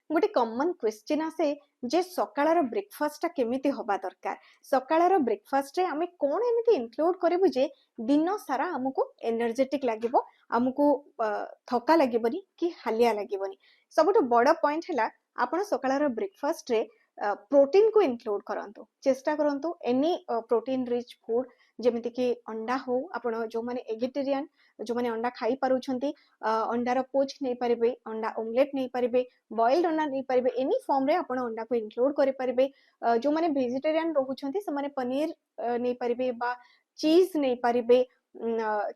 गोटे common question आसे जे सकाळर breakfast केमिति हवा दरकार सकाळर ब्रेकफास्ट रे आमे कोन एमिति इंक्लूड करबु जे दिन सारा हमकु एनर्जेटिक लागिबो हमकु थका लागिबनी कि हालिया लागिबनी सबटु बड़ पॉइंट हैला आपण सकाळर ब्रेकफास्ट रे प्रोटीन को इंक्लूड करंतु चेष्टा करंतु एनी प्रोटीन रिच फूड जेमिति कि अंडा हो आपण जो माने एगिटेरियन जो माने अंडा खाई पारुछंती अंडार पोच नहीं पारिबे अंडा ऑमलेट नहीं पारिबे बॉइल्ड अंडा नहीं पारिबे एनी फॉर्म रे आपण अंडा को इंक्लूड करि पारिबे जो माने वेजिटेरियन रहुछंती से माने पनीर नहीं पारिबे बा चीज नहीं पारिबे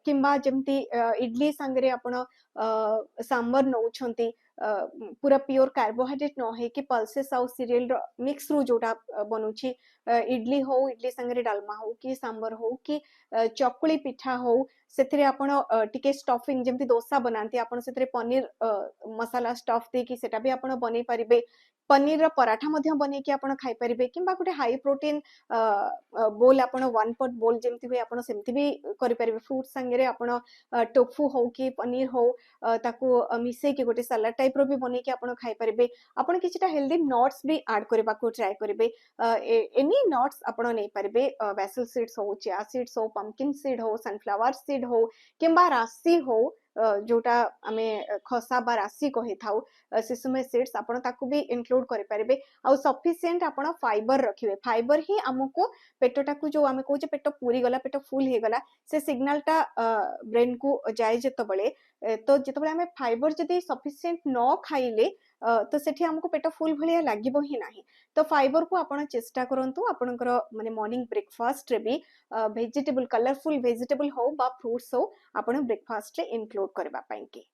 किंबा जेमती इडली संगरे आपण सांबर नउछंती पूरा प्योर कार्बोहाइड्रेट न है कि पल्सेस आउ सीरियल मिक्स रु जोटा बनुची इडली हो इडली संगरे डालमा हो कि सांबर हो कि चकुली पिठा हो सेथिरे आपण टिके स्टफिंग जेमती डोसा बनांती आपण सेथिरे पनीर मसाला स्टफ दे कि सेटा भी आपण बनै परिबे पनीर रो पराठा मध्ये बनै कि आपण खाई परिबे किंबा गुटे हाई प्रोटीन बोल आपण वन पॉट बोल जेमती भी आपण सेमती भी करि परिबे फ्रूट संगरे आपण टोफू हो कि पनीर हो ताकू मिसे कि गोटे सलाड टाइप रो भी बनै कि आपण खाई परिबे आपण किछटा हेल्दी नट्स भी ऐड करबा को ट्राई करिबे एनी नट्स आपण नै परिबे बेसल सीड्स हो चिया सीड्स हो पंपकिन सीड हो सनफ्लावर सीड हो किंबा राशि हो जोटा आमे खसा बा राशि कहि थाउ सिसुमे सीड्स आपण ताकू भी इंक्लूड करि परिबे आ सफिशिएंट आपण फाइबर रखिबे फाइबर ही हमको पेटटा को जो आमे कहूचे पेट पूरी गला पेट फुल हे गला से सिग्नलटा ब्रेन को जाय जेतो बळे तो जेतो बळे आमे फाइबर जदी सफिशिएंट न खाइले तो सेठी हमको पेट फुल भलिया लागिबो ही नाही तो फाइबर को आपण चेष्टा करंतु आपनकर माने मॉर्निंग ब्रेकफास्ट रे भी वेजिटेबल कलरफुल वेजिटेबल हो बा फ्रूट्स हो आपण ब्रेकफास्ट रे इंक्लूड करबा पई की